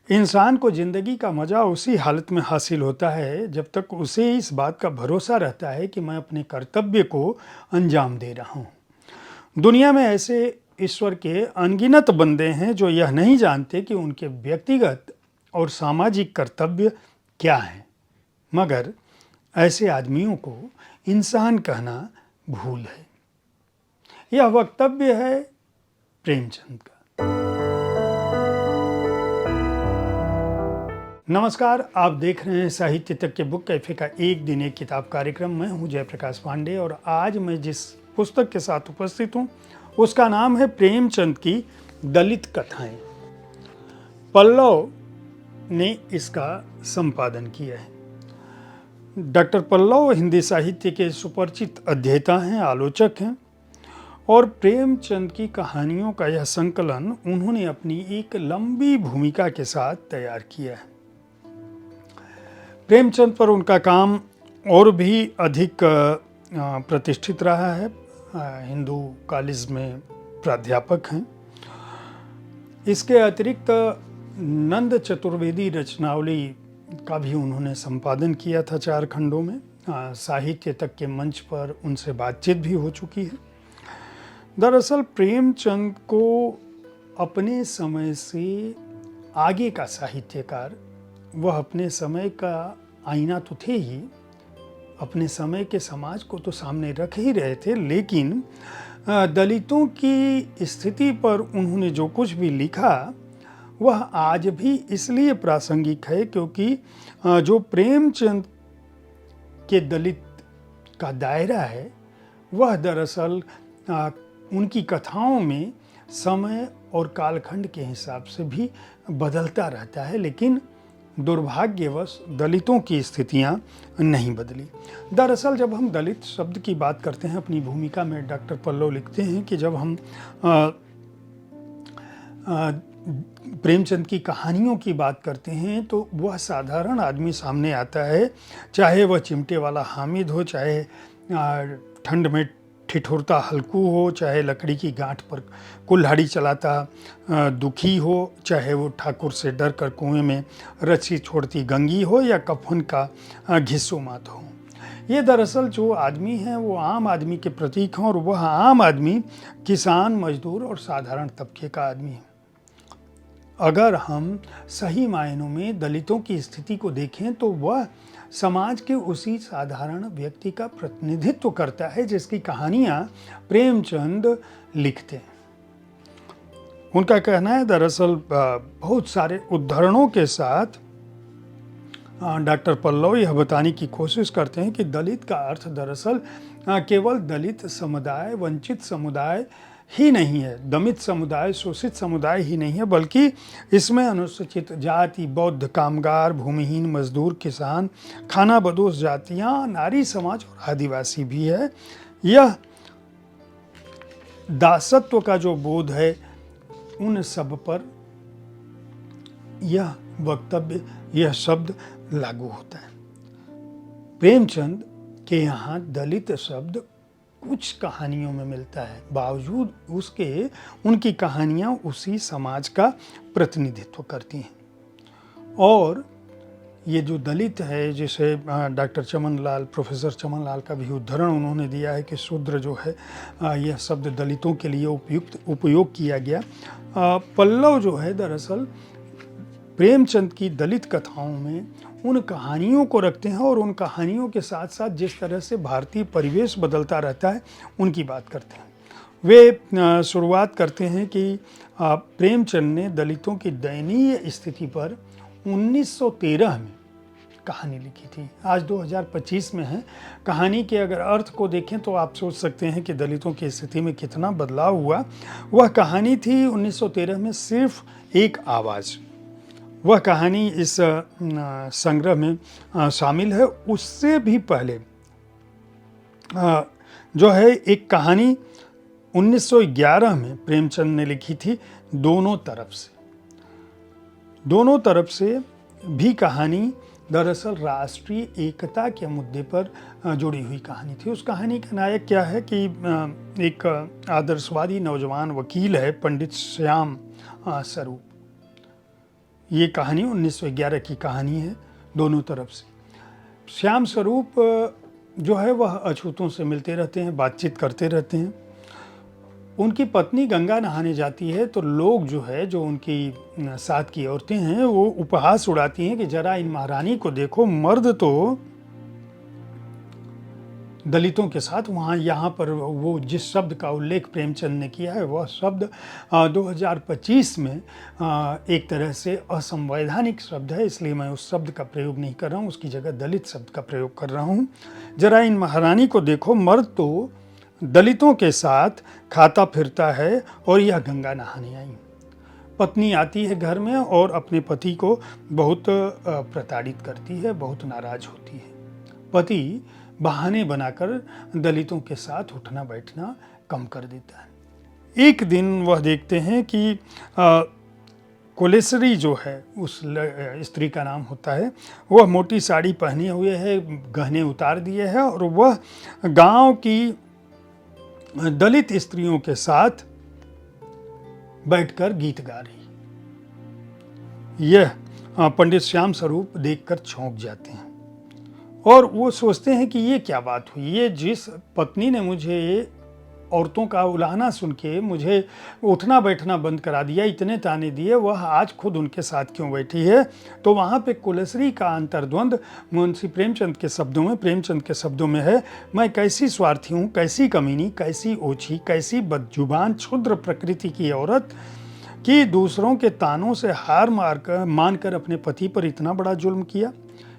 इंसान को ज़िंदगी का मज़ा उसी हालत में हासिल होता है जब तक उसे इस बात का भरोसा रहता है कि मैं अपने कर्तव्य को अंजाम दे रहा हूँ। दुनिया में ऐसे ईश्वर के अनगिनत बंदे हैं जो यह नहीं जानते कि उनके व्यक्तिगत और सामाजिक कर्तव्य क्या हैं, मगर ऐसे आदमियों को इंसान कहना भूल है। यह वक्तव्य है प्रेमचंद का। नमस्कार, आप देख रहे हैं साहित्य तक के बुक कैफे का एक दिन एक किताब कार्यक्रम। मैं हूं जयप्रकाश पांडे और आज मैं जिस पुस्तक के साथ उपस्थित हूं उसका नाम है प्रेमचंद की दलित कथाएं। पल्लव ने इसका संपादन किया है। डॉक्टर पल्लव हिंदी साहित्य के सुपरिचित अध्येता हैं, आलोचक हैं और प्रेमचंद की कहानियों का यह संकलन उन्होंने अपनी एक लंबी भूमिका के साथ तैयार किया है। प्रेमचंद पर उनका काम और भी अधिक प्रतिष्ठित रहा है। हिंदू कॉलेज में प्राध्यापक हैं। इसके अतिरिक्त नंद चतुर्वेदी रचनावली का भी उन्होंने संपादन किया था 4 खंडों में। साहित्य तक के मंच पर उनसे बातचीत भी हो चुकी है। दरअसल प्रेमचंद को अपने समय से आगे का साहित्यकार, वह अपने समय का आईना तो थे ही, अपने समय के समाज को तो सामने रख ही रहे थे, लेकिन दलितों की स्थिति पर उन्होंने जो कुछ भी लिखा वह आज भी इसलिए प्रासंगिक है क्योंकि जो प्रेमचंद के दलित का दायरा है वह दरअसल उनकी कथाओं में समय और कालखंड के हिसाब से भी बदलता रहता है, लेकिन दुर्भाग्यवश दलितों की स्थितियां नहीं बदली। दरअसल जब हम दलित शब्द की बात करते हैं अपनी भूमिका में, डॉक्टर पल्लव लिखते हैं कि जब हम प्रेमचंद की कहानियों की बात करते हैं तो वह साधारण आदमी सामने आता है, चाहे वह चिमटे वाला हामिद हो, चाहे ठंड में ठिठुरता हल्कू हो, चाहे लकड़ी की गांठ पर कुल्हाड़ी चलाता दुखी हो, चाहे वो ठाकुर से डर कर कुएं में रस्सी छोड़ती गंगी हो या कफन का घिस्सुमात हो। ये दरअसल जो आदमी हैं वो आम आदमी के प्रतीक हैं और वह आम आदमी किसान, मजदूर और साधारण तबके का आदमी है। अगर हम सही मायनों में दलितों की स्थिति को देखें तो वह समाज के उसी साधारण व्यक्ति का प्रतिनिधित्व करता है जिसकी कहानियां प्रेमचंद लिखते हैं। उनका कहना है, दरअसल बहुत सारे उदाहरणों के साथ डॉक्टर पल्लव यह बताने की कोशिश करते हैं कि दलित का अर्थ दरअसल केवल दलित समुदाय, वंचित समुदाय ही नहीं है, दमित समुदाय, शोषित समुदाय ही नहीं है, बल्कि इसमें अनुसूचित जाति, बौद्ध, कामगार, भूमिहीन, मजदूर, किसान, खानाबदोश जातियां, नारी समाज और आदिवासी भी है। यह दासत्व का जो बोध है उन सब पर यह वक्तव्य, यह शब्द लागू होता है। प्रेमचंद के यहाँ दलित शब्द कुछ कहानियों में मिलता है, बावजूद उसके उनकी कहानियाँ उसी समाज का प्रतिनिधित्व करती हैं। और ये जो दलित है, जिसे डॉक्टर चमनलाल, प्रोफेसर चमनलाल का भी उदाहरण उन्होंने दिया है कि शूद्र जो है, यह शब्द दलितों के लिए उपयोग किया गया। पल्लव जो है दरअसल प्रेमचंद की दलित कथाओं में उन कहानियों को रखते हैं और उन कहानियों के साथ साथ जिस तरह से भारतीय परिवेश बदलता रहता है उनकी बात करते हैं। वे शुरुआत करते हैं कि प्रेमचंद ने दलितों की दयनीय स्थिति पर 1913 में कहानी लिखी थी। आज 2025 में है। कहानी के अगर अर्थ को देखें तो आप सोच सकते हैं कि दलितों की स्थिति में कितना बदलाव हुआ। वह कहानी थी 1913 में सिर्फ एक आवाज़। वह कहानी इस संग्रह में शामिल है। उससे भी पहले जो है एक कहानी 1911 में प्रेमचंद ने लिखी थी, दोनों तरफ से। दोनों तरफ से भी कहानी दरअसल राष्ट्रीय एकता के मुद्दे पर जुड़ी हुई कहानी थी। उस कहानी का नायक क्या है कि एक आदर्शवादी नौजवान वकील है, पंडित श्याम स्वरूप। ये कहानी 1911 की कहानी है, दोनों तरफ से। श्याम स्वरूप जो है वह अछूतों से मिलते रहते हैं, बातचीत करते रहते हैं। उनकी पत्नी गंगा नहाने जाती है तो लोग जो है, जो उनकी साथ की औरतें हैं, वो उपहास उड़ाती हैं कि जरा इन महारानी को देखो, मर्द तो दलितों के साथ वहाँ यहाँ पर वो जिस शब्द का उल्लेख प्रेमचंद ने किया है वह शब्द 2025 में एक तरह से असंवैधानिक शब्द है, इसलिए मैं उस शब्द का प्रयोग नहीं कर रहा हूँ, उसकी जगह दलित शब्द का प्रयोग कर रहा हूँ। जरा इन महारानी को देखो, मर्द तो दलितों के साथ खाता फिरता है और यह गंगा नहाने आई। पत्नी आती है घर में और अपने पति को बहुत प्रताड़ित करती है, बहुत नाराज होती है। पति बहाने बनाकर दलितों के साथ उठना बैठना कम कर देता है। एक दिन वह देखते हैं कि कोलेसरी जो है, उस स्त्री का नाम होता है, वह मोटी साड़ी पहने हुए है, गहने उतार दिए है और वह गांव की दलित स्त्रियों के साथ बैठकर गीत गा रही। यह पंडित श्याम स्वरूप देखकर चौंक जाते हैं और वो सोचते हैं कि ये क्या बात हुई। ये जिस पत्नी ने मुझे औरतों का उलाहना सुन के मुझे उठना बैठना बंद करा दिया, इतने ताने दिए, वह आज खुद उनके साथ क्यों बैठी है। तो वहाँ पे कुलश्री का अंतर्द्वंद मुंशी प्रेमचंद के शब्दों में है, मैं कैसी स्वार्थी हूँ, कैसी कमीनी, कैसी ओछी, कैसी बदजुबान क्षुद्र प्रकृति की औरत कि दूसरों के तानों से हार मानकर अपने पति पर इतना बड़ा जुल्म किया।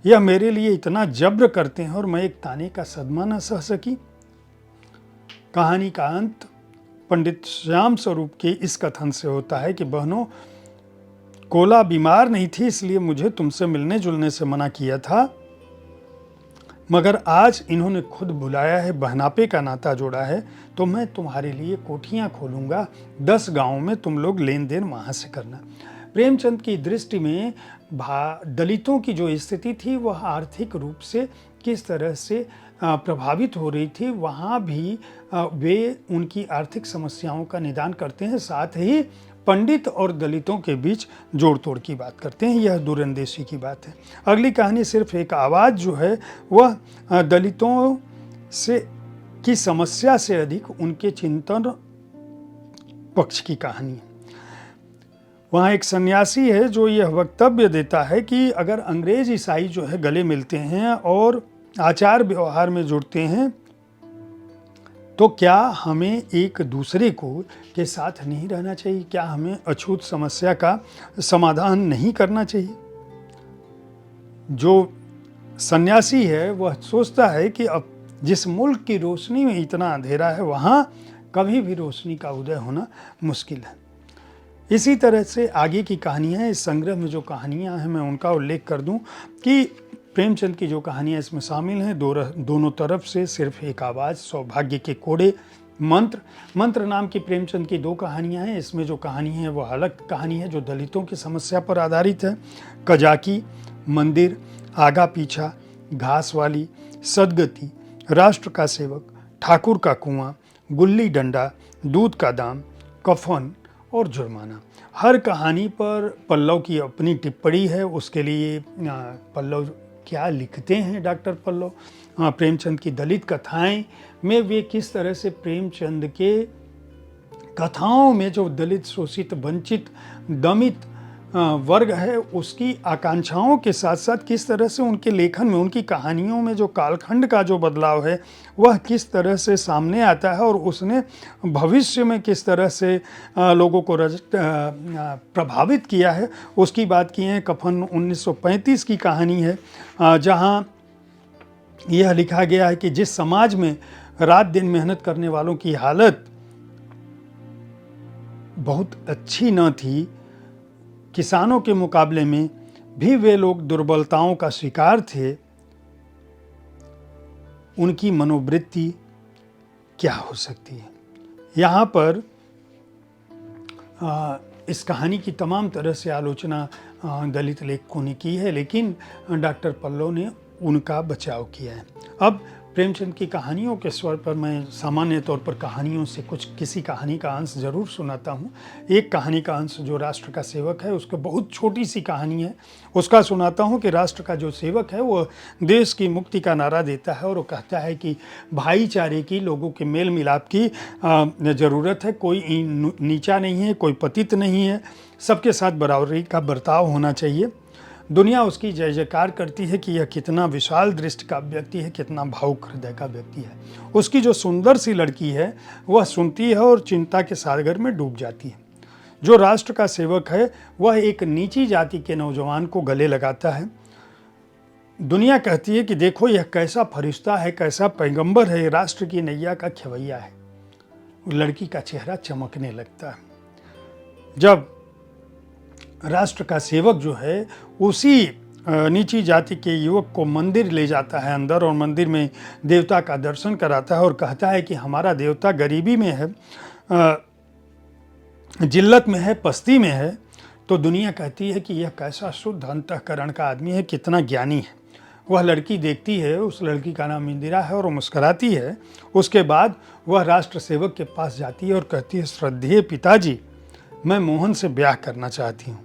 यह मेरे लिए इतना जब्र करते हैं और मैं एक ताने का सदमा न सह सकी। कहानी का अंत पंडित श्याम स्वरूप के इस कथन से होता है कि बहनों, कोला बीमार नहीं थी इसलिए मुझे तुमसे मिलने जुलने से मना किया था, मगर आज इन्होंने खुद बुलाया है, बहनापे का नाता जोड़ा है, तो मैं तुम्हारे लिए कोठियाँ खोलूँगा, 10 गाँव में तुम लोग लेन देन वहाँ से करना। प्रेमचंद की दृष्टि में दलितों की जो स्थिति थी वह आर्थिक रूप से किस तरह से प्रभावित हो रही थी, वहाँ भी वे उनकी आर्थिक समस्याओं का निदान करते हैं, साथ ही पंडित और दलितों के बीच जोड़ तोड़ की बात करते हैं। यह दूरंदेशी की बात है। अगली कहानी सिर्फ एक आवाज़ जो है वह दलितों से की समस्या से अधिक उनके चिंतन पक्ष की कहानी है। वहाँ एक सन्यासी है जो यह वक्तव्य देता है कि अगर अंग्रेज ईसाई जो है गले मिलते हैं और आचार व्यवहार में जुड़ते हैं तो क्या हमें एक दूसरे के साथ नहीं रहना चाहिए? क्या हमें अछूत समस्या का समाधान नहीं करना चाहिए? जो सन्यासी है वह सोचता है कि अब जिस मुल्क की रोशनी में इतना अंधेरा है वहाँ कभी भी रोशनी का उदय होना मुश्किल है। इसी तरह से आगे की कहानियाँ, इस संग्रह में जो कहानियाँ हैं मैं उनका उल्लेख कर दूं कि प्रेमचंद की जो कहानियाँ इसमें शामिल हैं, दोनों तरफ से सिर्फ एक आवाज़, सौभाग्य के कोड़े, मंत्र नाम की प्रेमचंद की 2 कहानियाँ हैं। इसमें जो कहानी है वह अलग कहानी है जो दलितों की समस्या पर आधारित है। कजाकी, मंदिर, आगा पीछा, घास वाली, सदगति, राष्ट्र का सेवक, ठाकुर का कुआं, गुल्ली डंडा, दूध का दाम, कफन और जुर्माना। हर कहानी पर पल्लव की अपनी टिप्पणी है। उसके लिए पल्लव क्या लिखते हैं डॉक्टर पल्लव, प्रेमचंद की दलित कथाएं में वे किस तरह से प्रेमचंद के कथाओं में जो दलित, शोषित, वंचित, दमित वर्ग है उसकी आकांक्षाओं के साथ साथ किस तरह से उनके लेखन में, उनकी कहानियों में जो कालखंड का जो बदलाव है वह किस तरह से सामने आता है और उसने भविष्य में किस तरह से लोगों को प्रभावित किया है उसकी बात की है। कफन 1935 की कहानी है जहां यह लिखा गया है कि जिस समाज में रात दिन मेहनत करने वालों की हालत बहुत अच्छी न थी, किसानों के मुकाबले में भी वे लोग दुर्बलताओं का शिकार थे, उनकी मनोवृत्ति क्या हो सकती है। यहाँ पर इस कहानी की तमाम तरह से आलोचना दलित लेखकों ने की है, लेकिन डॉक्टर पल्लव ने उनका बचाव किया है। अब प्रेमचंद की कहानियों के स्वर पर मैं सामान्य तौर पर कहानियों से किसी कहानी का अंश ज़रूर सुनाता हूँ। एक कहानी का अंश जो राष्ट्र का सेवक है, उसकी बहुत छोटी सी कहानी है, उसका सुनाता हूँ कि राष्ट्र का जो सेवक है वो देश की मुक्ति का नारा देता है और वो कहता है कि भाईचारे की, लोगों के मेल मिलाप की ज़रूरत है। कोई नीचा नहीं है, कोई पतित नहीं है, सबके साथ बराबरी का बर्ताव होना चाहिए। दुनिया उसकी जय जयकार करती है कि यह कितना विशाल दृष्टि का व्यक्ति है, कितना भावुक हृदय का व्यक्ति है। उसकी जो सुंदर सी लड़की है वह सुनती है और चिंता के सागर में डूब जाती है। जो राष्ट्र का सेवक है वह एक नीची जाति के नौजवान को गले लगाता है। दुनिया कहती है कि देखो यह कैसा फरिश्ता है, कैसा पैगंबर है, राष्ट्र की नैया का खेवैया है। लड़की का चेहरा चमकने लगता है। जब राष्ट्र का सेवक जो है उसी नीची जाति के युवक को मंदिर ले जाता है अंदर और मंदिर में देवता का दर्शन कराता है और कहता है कि हमारा देवता गरीबी में है, जिल्लत में है, पस्ती में है, तो दुनिया कहती है कि यह कैसा शुद्ध अंतःकरण का आदमी है, कितना ज्ञानी है। वह लड़की देखती है, उस लड़की का नाम इंदिरा है, और वो मुस्कुराती है। उसके बाद वह राष्ट्र सेवक के पास जाती है और कहती है, श्रद्धेय पिताजी, मैं मोहन से ब्याह करना चाहती हूँ।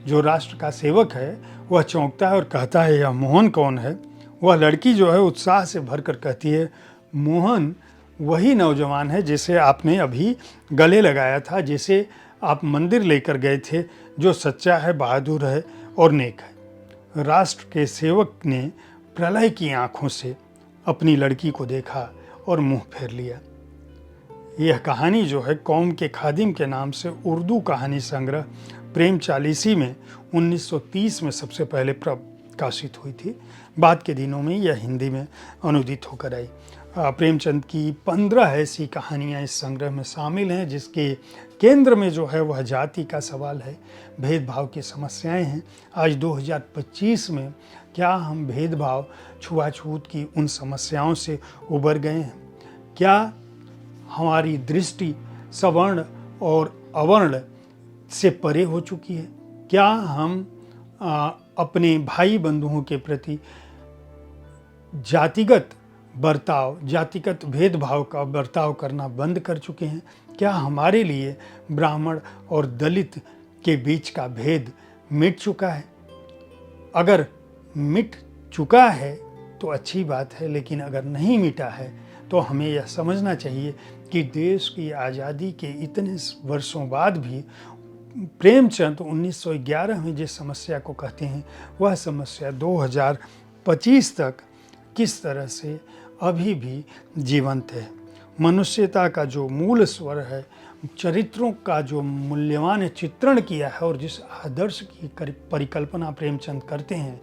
जो राष्ट्र का सेवक है वह चौंकता है और कहता है, यह मोहन कौन है? वह लड़की जो है उत्साह से भरकर कहती है, मोहन वही नौजवान है जिसे आपने अभी गले लगाया था, जिसे आप मंदिर लेकर गए थे, जो सच्चा है, बहादुर है और नेक है। राष्ट्र के सेवक ने प्रलय की आंखों से अपनी लड़की को देखा और मुंह फेर लिया। यह कहानी जो है कौम के खादिम के नाम से उर्दू कहानी संग्रह प्रेम चालीसी में 1930 में सबसे पहले प्रकाशित हुई थी। बाद के दिनों में यह हिंदी में अनुदित होकर आई। प्रेमचंद की 15 ऐसी कहानियाँ इस संग्रह में शामिल हैं, जिसके केंद्र में जो है वह जाति का सवाल है, भेदभाव की समस्याएं हैं। आज 2025 में क्या हम भेदभाव, छुआछूत की उन समस्याओं से उबर गए हैं? क्या हमारी दृष्टि सवर्ण और अवर्ण से परे हो चुकी है? क्या हम अपने भाई बंधुओं के प्रति जातिगत बर्ताव, जातिगत भेदभाव का बर्ताव करना बंद कर चुके हैं? क्या हमारे लिए ब्राह्मण और दलित के बीच का भेद मिट चुका है? अगर मिट चुका है तो अच्छी बात है, लेकिन अगर नहीं मिटा है तो हमें यह समझना चाहिए कि देश की आज़ादी के इतने वर्षों बाद भी प्रेमचंद 1911 में जिस समस्या को कहते हैं वह समस्या 2025 तक किस तरह से अभी भी जीवंत है। मनुष्यता का जो मूल स्वर है, चरित्रों का जो मूल्यवान चित्रण किया है और जिस आदर्श की परिकल्पना प्रेमचंद करते हैं,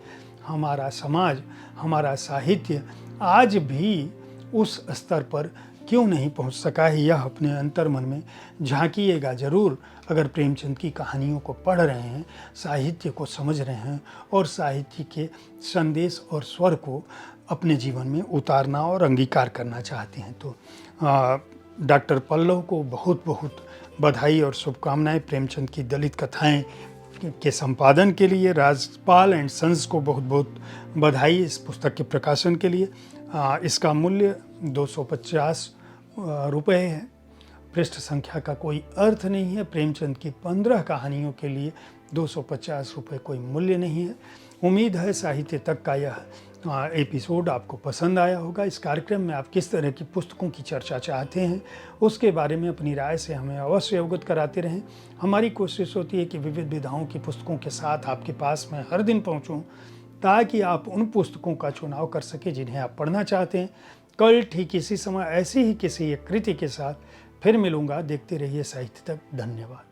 हमारा समाज, हमारा साहित्य आज भी उस स्तर पर क्यों नहीं पहुंच सका है? यह अपने अंतर्मन में झांकिएगा ज़रूर। अगर प्रेमचंद की कहानियों को पढ़ रहे हैं, साहित्य को समझ रहे हैं और साहित्य के संदेश और स्वर को अपने जीवन में उतारना और अंगीकार करना चाहते हैं, तो डॉक्टर पल्लव को बहुत बहुत बधाई और शुभकामनाएं। प्रेमचंद की दलित कथाएं के संपादन के लिए राजपाल एंड सन्स को बहुत बहुत बधाई इस पुस्तक के प्रकाशन के लिए। इसका मूल्य 250 रुपये है। पृष्ठ संख्या का कोई अर्थ नहीं है। प्रेमचंद की 15 कहानियों के लिए 250 रुपये कोई मूल्य नहीं है। उम्मीद है साहित्य तक का यह एपिसोड आपको पसंद आया होगा। इस कार्यक्रम में आप किस तरह की पुस्तकों की चर्चा चाहते हैं, उसके बारे में अपनी राय से हमें अवश्य अवगत कराते रहें। हमारी कोशिश होती है कि विविध विधाओं की पुस्तकों के साथ आपके पास मैं हर दिन पहुंचूं, ताकि आप उन पुस्तकों का चुनाव कर सकें जिन्हें आप पढ़ना चाहते हैं। कल ठीक इसी समय ऐसी ही किसी एक कृति के साथ फिर मिलूंगा। देखते रहिए साहित्य तक। धन्यवाद।